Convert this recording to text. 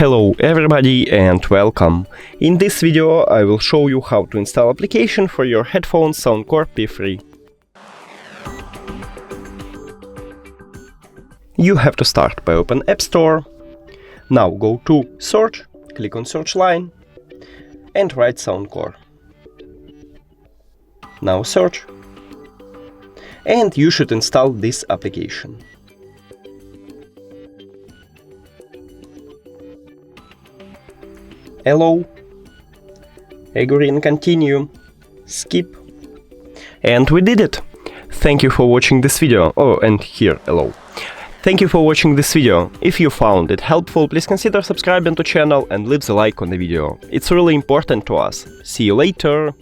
Hello everybody and welcome. In this video I will show you how to install application for your headphones Soundcore P3. You have to start by open App Store. Now go to Search, click on search line and write Soundcore. Now search. And you should install this application. Allow, agree and continue, skip. And we did it! Thank you for watching this video. Oh, and here, allow. Thank you for watching this video. If you found it helpful, please consider subscribing to channel and leave the like on the video. It's really important to us. See you later!